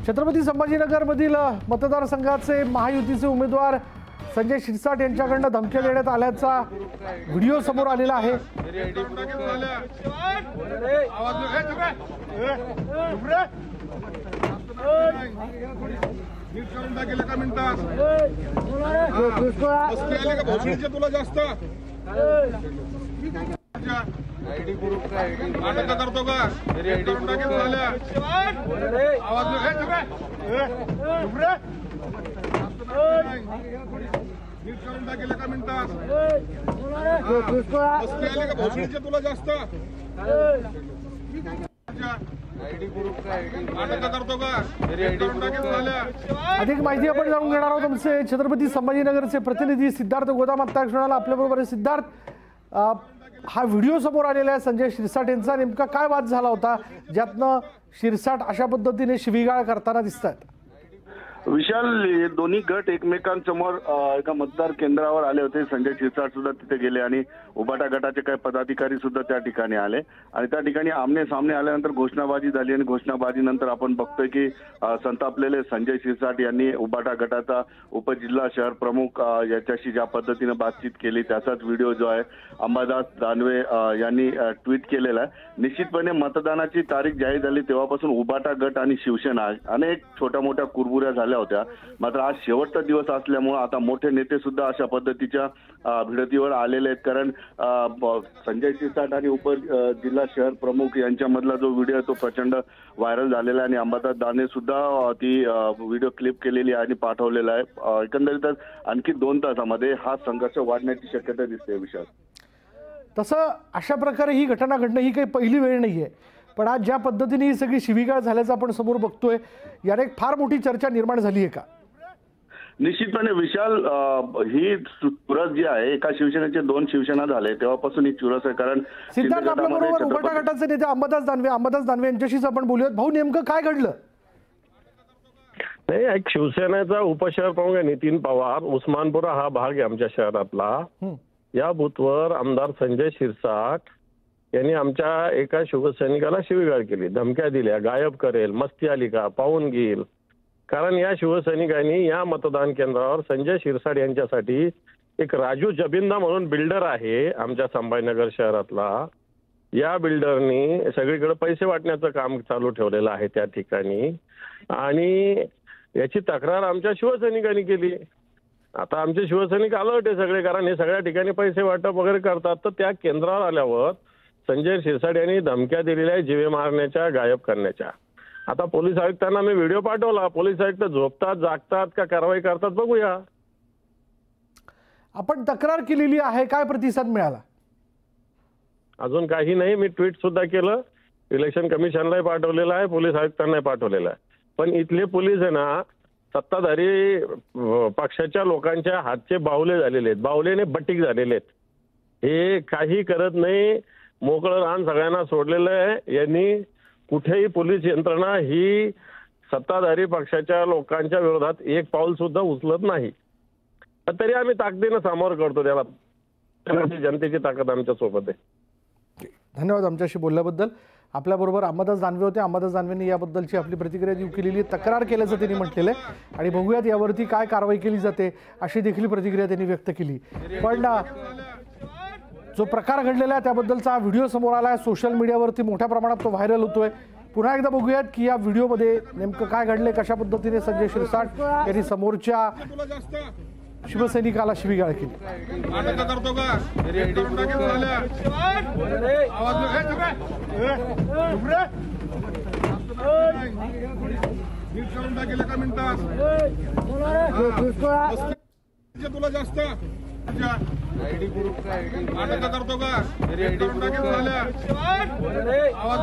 छत्रपती संभाजीनगरमधील मतदारसंघाचे महायुतीचे उमेदवार संजय शिरसाट यांच्याकडून धमक्या देण्यात आल्याचा व्हिडिओ समोर आलेला आहे। तुला जास्त आयडी ग्रुप का नाटक करतो का नीट करून टाकेल एका मिनिटात तुला जास्त आयडी ग्रुप का नाटक करतो का अधिक माहिती आपण जाणून घेणार आहोत। आमचे छत्रपती संभाजीनगरचे प्रतिनिधी सिद्धार्थ गोदाम आता क्षणाला आपल्याबरोबर आहे। सिद्धार्थ, हा व्हिडिओ समोर आलेला आहे संजय शिरसाट यांचा, नेमका काय वाद झाला होता ज्यातनं शिरसाट अशा पद्धतीने शिवीगाळ करताना दिसतात? विशाल, दोन्ही गट एकमेकांसमोर एका मतदार केंद्रावर आले होते। संजय शिरसाट सुद्धा तिथे गेले आणि उबाटा गटाचे काही पदाधिकारी सुद्धा त्या ठिकाणी आले आणि त्या ठिकाणी आमने सामने आल्यानंतर घोषणाबाजी झाली आणि घोषणाबाजीनंतर आपण बघतोय की संतापलेले संजय शिरसाट यांनी उबाटा गटाचा उपजिल्हा शहर प्रमुख याच्याशी ज्या पद्धतीने बातचीत केली त्याचाच व्हिडिओ जो आहे अंबादास दानवे यांनी ट्विट केलेला आहे। निश्चितपणे मतदानाची तारीख जाहीर झाली तेव्हापासून उबाटा गट आणि शिवसेना अनेक छोट्या मोठ्या कुरबुऱ्या झाल्या होत्या, मात्र आज शेवटचा दिवस असल्यामुळे आता मोठे नेते सुद्धा अशा पद्धतीच्या भिडतीवर आलेले आहेत। कारण संजय शिरसाट आणि उपजिल्हा शहर प्रमुख यांच्यामधला जो व्हिडिओ आहे तो प्रचंड व्हायरल झालेला आहे आणि अंबादास दानवे सुद्धा ती व्हिडिओ क्लिप केलेली आहे आणि पाठवलेला आहे। एकंदरीतच आणखी 2 तासामध्ये हा संघर्ष वाढण्याची शक्यता दिसते। विशाल, तसं अशा प्रकारे ही घटना घडणं ही काही पहिली वेळ नाहीये, पण आज ज्या पद्धतीने ही सगळी शिवीगाळ झाल्याचं आपण समोर बघतोय याने फार मोठी चर्चा निर्माण झाली आहे का? निश्चितपणे विशाल, ही चुरस जी आहे एका शिवसेनेचे 2 शिवसेना झाले तेव्हापासून ही चुरस आहे। कारण सिद्धार्थ आपल्याबरोबर उबाटा गटाचे नेते अंबादास दानवे यांच्याशीच आपण बोलूयात। भाऊ, नेमकं काय घडलं? नाही, एक शिवसेनेचा उपशहर प्रमुख नितीन पवार, उस्मानपुरा हा भाग आहे आमच्या शहरातला, या बूथवर आमदार संजय शिरसाट यांनी आमच्या एका शिवसैनिकाला शिवीगाळ केली, धमक्या दिल्या, गायब करेल, मस्ती आली का, पाहून घेईल। कारण या शिवसैनिकांनी या मतदान केंद्रावर संजय शिरसाट यांच्यासाठी एक राजू जबिंदा म्हणून बिल्डर आहे आमच्या संभाजीनगर शहरातला, या बिल्डरनी सगळीकडे पैसे वाटण्याचं काम चालू ठेवलेलं आहे त्या ठिकाणी आणि याची तक्रार आमच्या शिवसैनिकांनी केली। आता आमचे शिवसैनिक अलर्ट आहे सगळे, कारण हे सगळ्या ठिकाणी पैसे वाटप वगैरे करतात। तर त्या केंद्रावर आल्यावर संजय शिरसाट यांनी धमक्या दिलेल्या आहे जीवे मारण्याच्या, गायब करण्याच्या। आता पोलीस आयुक्तांना मी व्हिडिओ पाठवला, पोलीस आयुक्त झोपतात, जागतात का कारवाई करतात बघूया। आपण तक्रार केलेली आहे, काय प्रतिसाद मिळाला? अजून काही नाही, मी ट्विट सुद्धा केलं, इलेक्शन कमिशनलाही पाठवलेलं आहे, पोलीस आयुक्तांनाही पाठवलेलं आहे। पण इथले पोलीस आहे ना सत्ताधारी पक्षाच्या लोकांच्या हातचे बाहुले झालेले आहेत, बाहुलेने बटीक झालेले आहेत, हे काही करत नाही, मोकळं रान सगळ्यांना सोडलेलं आहे। यांनी कुठेही पोलीस यंत्रणा ही सत्ताधारी पक्षाच्या लोकांच्या विरोधात एक पाऊल सुद्धा उचलत नाही, तरी आम्ही ताकदीनं सामोरं करतो त्याला। जनतेची ताकद आमच्या सोबत आहे। धन्यवाद आमच्याशी बोलल्याबद्दल। आपल्याबरोबर अंबादास दानवे होते। अंबादास दानवेंनी याबद्दलची आपली प्रतिक्रिया देऊ केलेली आहे, तक्रार केल्याचं त्यांनी म्हटलेलं आहे आणि बघूयात यावरती काय कारवाई केली जाते अशी देखील प्रतिक्रिया त्यांनी व्यक्त केली। पण जो प्रकार घडलेला आहे त्याबद्दलचा हा व्हिडिओ समोर आला आहे, सोशल मीडियावरती मोठ्या प्रमाणात तो व्हायरल होतोय। पुन्हा एकदा बघूयात की या व्हिडिओमध्ये नेमकं काय घडले, कशा पद्धतीने संजय शिरसाट यांनी समोरच्या शिवसैनिकाला शिवीगाळ केली। करतो का तुला जास्त आयडी ग्रुप का नाटक करतो का आवाज